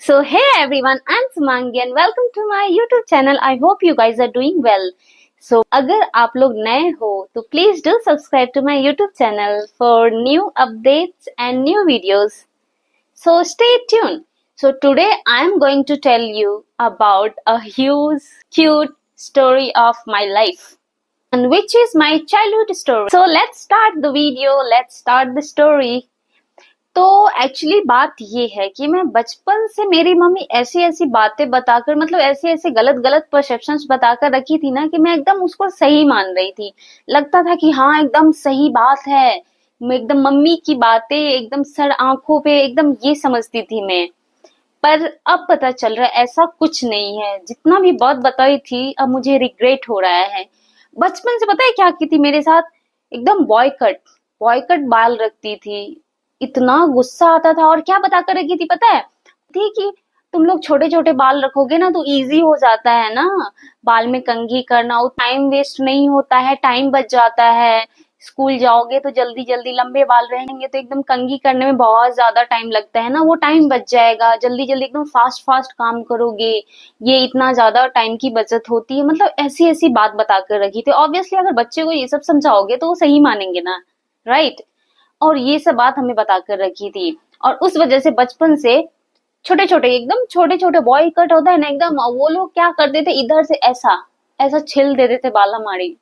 So, hey everyone, I'm Sumangi and welcome to my YouTube channel. I hope you guys are doing well. So, अगर आप लोग नए हो तो please do subscribe to my YouTube channel for new updates and new videos. So, stay tuned. So, today I am going to tell you about a huge, cute story of my life, and which is my childhood story. So, let's start the video. Let's start the story. तो actually बात ये है कि मैं बचपन से मेरी mummy ऐसी ऐसी बातें बताकर मतलब ऐसे ऐसे गलत गलत परसेप्शंस बताकर रखी थी ना कि मैं एकदम उसको सही मान रही थी। लगता था कि हाँ एकदम सही बात है, मैं एकदम मम्मी की बातें एकदम सर आंखों पे एकदम ये समझती थी मैं। पर अब पता चल रहा है ऐसा कुछ नहीं है। जितना भी बात बताई थी अब मुझे रिग्रेट हो रहा है। बचपन से पता है क्या की थी मेरे साथ, एकदम बॉयकट बाल रखती थी। इतना गुस्सा आता था और क्या बता कर रखी थी पता है थी कि तुम लोग छोटे छोटे बाल रखोगे ना तो इजी हो जाता है ना, बाल में कंघी करना, टाइम वेस्ट नहीं होता है, टाइम बच जाता है। स्कूल जाओगे तो जल्दी जल्दी लंबे बाल रहेंगे तो एकदम कंघी करने में बहुत ज्यादा टाइम लगता है ना, वो टाइम बच जाएगा, जल्दी जल्दी एकदम फास्ट फास्ट काम करोगे, ये इतना ज्यादा टाइम की बचत होती है। मतलब ऐसी ऐसी बात बता कर रखी थी। ऑब्वियसली अगर बच्चे को ये सब समझाओगे तो वो सही मानेंगे ना, राइट। और ये सब बात हमें बता कर रखी थी और उस वजह से बचपन से छोटे छोटे एकदम छोटे छोटे बॉय कट होता है ना एकदम, वो लोग क्या करते थे इधर से ऐसा ऐसा छिल देते थे बाल हमारी।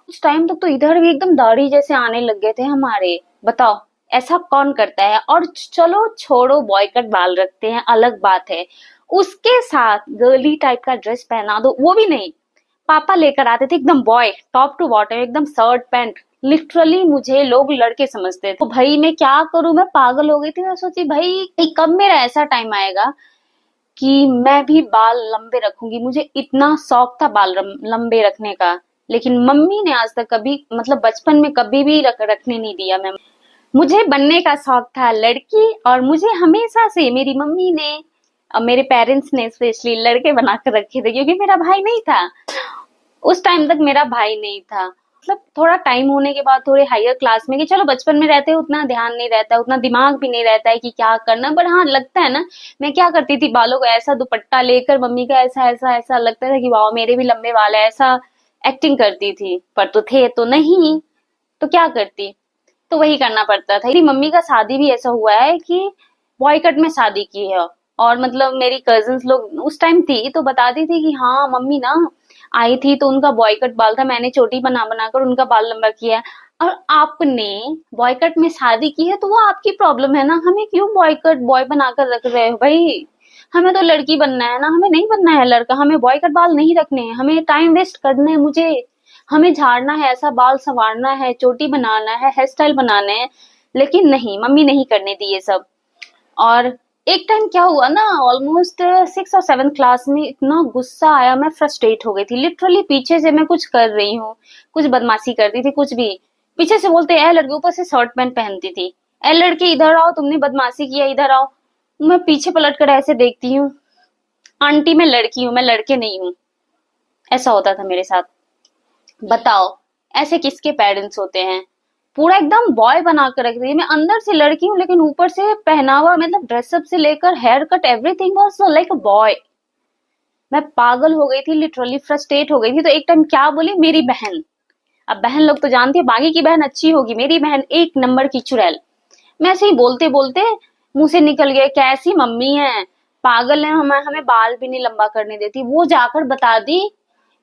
उस टाइम तक तो इधर भी एकदम दाढ़ी जैसे आने लग गए थे हमारे। बताओ ऐसा कौन करता है। और चलो छोड़ो, बॉय कट बाल रखते हैं अलग बात है, उसके साथ गर्ली टाइप का ड्रेस पहना दो वो भी नहीं। पापा लेकर आते थे एकदम बॉय टॉप टू बॉटम एकदम शर्ट पैंट, लिटरली मुझे लोग लड़के समझते थे। तो भाई मैं क्या करूं, मैं पागल हो गई थी। मैं सोची भाई कब मेरा ऐसा टाइम आएगा कि मैं भी बाल लंबे रखूंगी। मुझे इतना शौक था बाल लंबे रखने का, लेकिन मम्मी ने आज तक कभी मतलब बचपन में कभी भी रखने नहीं दिया। मैं मुझे बनने का शौक था लड़की, और मुझे हमेशा से मेरी मम्मी ने और मेरे पेरेंट्स ने स्पेशली लड़के बना कर रखे थे, क्योंकि मेरा भाई नहीं था। उस टाइम तक मेरा भाई नहीं था। मतलब थोड़ा टाइम होने के बाद थोड़े हायर क्लास में, कि चलो बचपन में रहते हैं उतना ध्यान नहीं रहता है, उतना दिमाग भी नहीं रहता है कि क्या करना, बट हाँ लगता है ना। मैं क्या करती थी, बालों को ऐसा दुपट्टा लेकर मम्मी का ऐसा ऐसा ऐसा लगता था कि वाह मेरे भी लंबे बाल है, ऐसा एक्टिंग करती थी। पर तो थे तो नहीं, तो क्या करती, तो वही करना पड़ता था। मेरी मम्मी का शादी भी ऐसा हुआ है कि बॉयकट में शादी की है। और मतलब मेरी कजिन्स लोग उस टाइम थी तो बताती थी कि हाँ मम्मी ना आई थी तो उनका बॉयकट बाल था, मैंने चोटी बना बनाकर उनका बाल लंबा किया है। और आपने बॉयकट में शादी की है तो वो आपकी प्रॉब्लम है ना, हमें क्यों बॉयकट बॉय बनाकर रख रहे हो भाई। हमें तो लड़की बनना है ना, हमें नहीं बनना है लड़का। हमें बॉयकट बाल नहीं रखने हैं, हमें टाइम वेस्ट करना है मुझे, हमें झाड़ना है, ऐसा बाल संवारना है, चोटी बनाना है, हेयर स्टाइल बनाने हैं। लेकिन नहीं, मम्मी नहीं करने दी ये सब। और एक टाइम क्या हुआ ना, ऑलमोस्ट 6 और 7 क्लास में इतना गुस्सा आया, मैं फ्रस्ट्रेट हो गई थी लिटरली। पीछे से मैं कुछ कर रही हूँ, कुछ बदमाशी करती थी, कुछ भी पीछे से बोलते ए लड़की, ऊपर से शर्ट पैंट पहनती थी, ए लड़की इधर आओ, तुमने बदमाशी किया इधर आओ। मैं पीछे पलट कर ऐसे देखती हूँ, आंटी मैं लड़की हूँ, मैं लड़के नहीं हूँ। ऐसा होता था मेरे साथ। बताओ ऐसे किसके पेरेंट्स होते हैं। पूरा एकदम बॉय बना कर रख दिया। मैं अंदर से लड़की हूँ लेकिन ऊपर से पहनावा मतलब ड्रेसअप से लेकर hair cut everything was so like a boy. मैं पागल हो गई थी लिटरली, फ्रस्ट्रेट हो गई थी। तो एक टाइम क्या बोली मेरी बहन, अब बहन लोग तो जानती है बाकी की बहन अच्छी होगी, मेरी बहन एक नंबर की चुड़ैल। मैं ऐसे ही बोलते बोलते मुंह से निकल गया, कैसी मम्मी है, पागल है, हमें हमें बाल भी नहीं लंबा करने देती। वो जाकर बता दी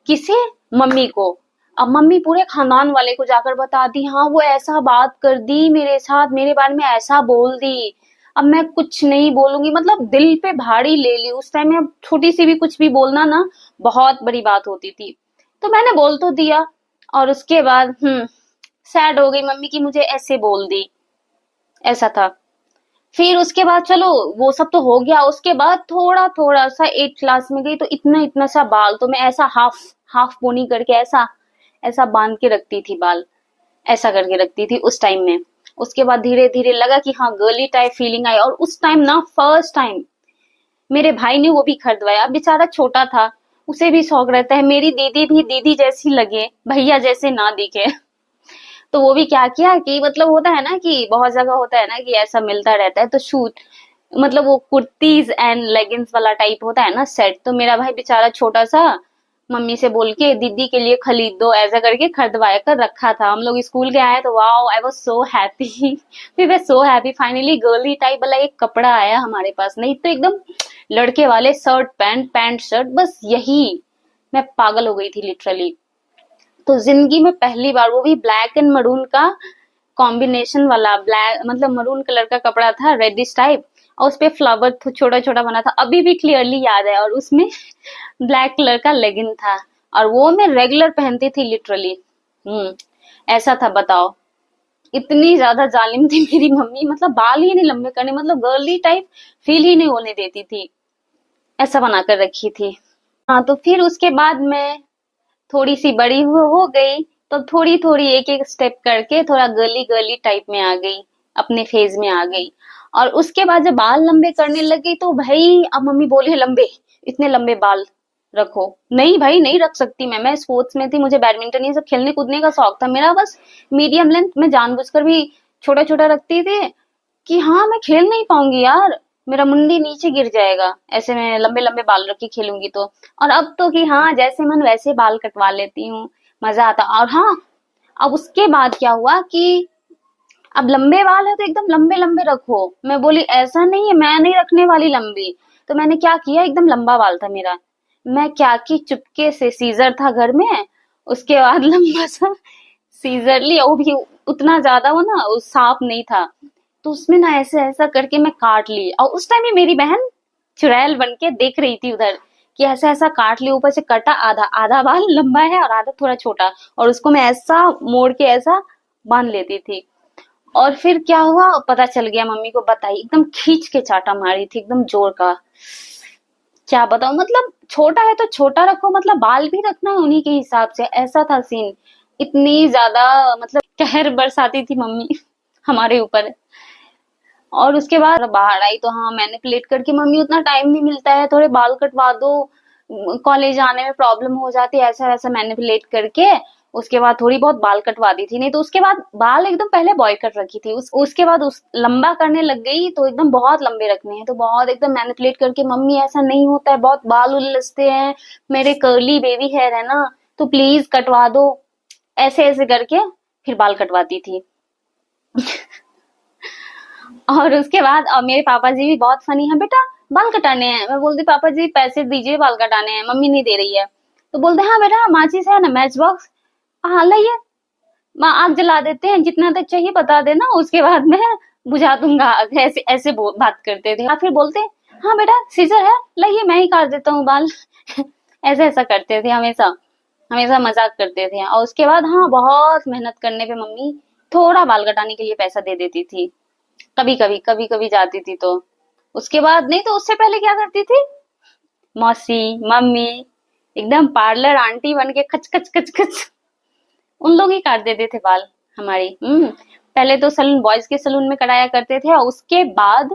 किसे, मम्मी को। अब मम्मी पूरे खानदान वाले को जाकर बता दी, हाँ वो ऐसा बात कर दी मेरे साथ, मेरे बारे में ऐसा बोल दी। अब मैं कुछ नहीं बोलूंगी, मतलब दिल पे भारी ले ली उस टाइम में। छोटी सी भी कुछ भी बोलना ना बहुत बड़ी बात होती थी। तो मैंने बोल तो दिया, और उसके बाद सैड हो गई मम्मी की मुझे ऐसे बोल दी, ऐसा था। फिर उसके बाद चलो वो सब तो हो गया। उसके बाद थोड़ा थोड़ा सा 8 क्लास में गई तो इतना इतना सा बाल तो मैं ऐसा हाफ हाफ पोनी करके ऐसा ऐसा बांध के रखती थी बाल, ऐसा करके रखती थी उस टाइम में। उसके बाद धीरे धीरे लगा कि हाँ गर्ली टाइप फीलिंग आई। और उस टाइम ना फर्स्ट टाइम मेरे भाई ने वो भी खरीदवाया। बेचारा छोटा था, उसे भी शौक रहता है मेरी दीदी भी दीदी जैसी लगे, भैया जैसे ना दिखे। तो वो भी क्या किया कि मतलब होता है ना कि बहुत जगह होता है ना कि ऐसा मिलता रहता है, तो शूट मतलब वो कुर्तीज एंड लेगिंग्स वाला टाइप होता है ना सेट, तो मेरा भाई बेचारा छोटा सा मम्मी से बोल के दीदी के लिए खरीद दो ऐसा करके खरीदवा कर रखा था। हम लोग स्कूल के आए तो wow, I was so happy. We were so happy, finally girly type वाला एक कपड़ा आया हमारे पास, नहीं तो एकदम लड़के वाले शर्ट पैंट पैंट शर्ट, बस यही। मैं पागल हो गई थी लिटरली। तो जिंदगी में पहली बार, वो भी ब्लैक एंड मरून का कॉम्बिनेशन वाला, ब्लैक मतलब मरून कलर का कपड़ा था रेडिश टाइप, और उस पे फ्लावर छोटा छोटा बना था, अभी भी क्लियरली याद है। और उसमें ब्लैक कलर का लेगिन था, और वो मैं रेगुलर पहनती थी लिटरली। ऐसा था, बताओ। इतनी ज्यादा जालिम थी मेरी मम्मी, मतलब बाल ही नहीं लंबे करने, मतलब गर्ली टाइप फील ही नहीं होने देती थी, ऐसा बनाकर रखी थी। हाँ, तो फिर उसके बाद मैं थोड़ी सी बड़ी हो गई, तो थोड़ी थोड़ी एक एक स्टेप करके थोड़ा गर्ली गर्ली टाइप में आ गई, अपने फेज में आ गई। और उसके बाद जब बाल लंबे करने लग गई तो भाई अब मम्मी बोले लंबे, इतने लंबे बाल रखो। नहीं भाई, नहीं रख सकती मैं स्पोर्ट्स में थी, मुझे बैडमिंटन ये सब खेलने कूदने का शौक था मेरा, बस मीडियम लेंथ में जानबूझकर भी छोटा छोटा रखती थी कि हाँ मैं खेल नहीं पाऊंगी यार, मेरा मुंडी नीचे गिर जाएगा ऐसे में लंबे लंबे बाल रख के खेलूंगी तो। और अब तो कि हाँ जैसे मन वैसे बाल कटवा लेती हूँ, मजा आता। और हाँ, अब उसके बाद क्या हुआ कि अब लंबे बाल है तो एकदम लंबे लंबे रखो। मैं बोली ऐसा नहीं है, मैं नहीं रखने वाली लंबी। तो मैंने क्या किया, एकदम लंबा बाल था मेरा, मैं क्या की चुपके से, सीजर था घर में, उसके बाद लंबा सा सीजर लिया, वो भी उतना ज्यादा वो ना वो साफ नहीं था, तो उसमें ना ऐसे ऐसा करके मैं काट ली। और उस टाइम ही मेरी बहन चुड़ैल बन के देख रही थी उधर कि ऐसा ऐसा काट ली, ऊपर से कटा, आधा आधा बाल लंबा है और आधा थोड़ा छोटा, और उसको मैं ऐसा मोड़ के ऐसा बांध लेती थी। और फिर क्या हुआ पता चल गया, मम्मी को बताई, एकदम खींच के चाटा मारी थी एकदम जोर का। क्या बताऊं, मतलब छोटा है तो छोटा रखो, मतलब बाल भी रखना है उन्हीं के हिसाब से, ऐसा था सीन। इतनी ज्यादा मतलब कहर बरसाती थी मम्मी हमारे ऊपर। और उसके बाद बाहर आई तो हाँ मैनिपुलेट करके, मम्मी उतना टाइम नहीं मिलता है, थोड़े बाल कटवा दो, कॉलेज आने में प्रॉब्लम हो जाती है, ऐसा वैसा मैनिपुलेट करके उसके बाद थोड़ी बहुत बाल कटवा दी थी। नहीं तो उसके बाद बाल एकदम पहले बॉय कट रखी थी, उसके बाद लंबा करने लग गई तो एकदम बहुत लंबे रखने हैं, तो बहुत एकदम मैनिपुलेट करके, मम्मी ऐसा नहीं होता है, बहुत बाल उलझते हैं, मेरे कर्ली बेबी हेयर है ना, तो प्लीज कटवा दो, ऐसे ऐसे करके फिर बाल कटवाती थी। और उसके बाद और मेरे पापा जी भी बहुत फनी है, बेटा बाल कटाने हैं, मैं बोलती पापा जी पैसे दीजिए बाल कटाने हैं, मम्मी नहीं दे रही है। तो बोलते हाँ बेटा माचिस है ना, मैच बॉक्स, हाँ लाइए, माँ आग जला देते हैं, जितना तक चाहिए बता देना, उसके बाद मैं बुझा दूंगा आग, ऐसे ऐसे बात करते थे। या फिर बोलते हाँ बेटा सीजर है लाइए, मैं ही काट देता हूँ बाल ऐसे ऐसा करते थे हमेशा, हमेशा मजाक करते थे। और उसके बाद हाँ बहुत मेहनत करने पे मम्मी थोड़ा बाल कटाने के लिए पैसा दे देती थी, कभी कभी जाती थी तो। उसके बाद नहीं तो उससे पहले क्या करती थी, मौसी मम्मी एकदम पार्लर आंटी बन के खच खच खच खच उन लोग ही काट देते थे बाल हमारी। पहले तो सलून, बॉयज के सलून में कटाया करते थे, और उसके बाद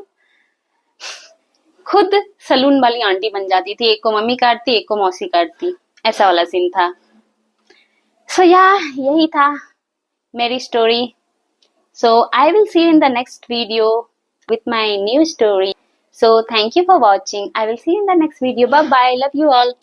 खुद सलून वाली आंटी बन जाती थी, एक को मम्मी काटती एक को मौसी काटती, ऐसा वाला सीन था। सो या यही था मेरी story. So I will see you in the next video with my new story. So thank you for watching. I will see you in the next video. Bye bye. Love you all.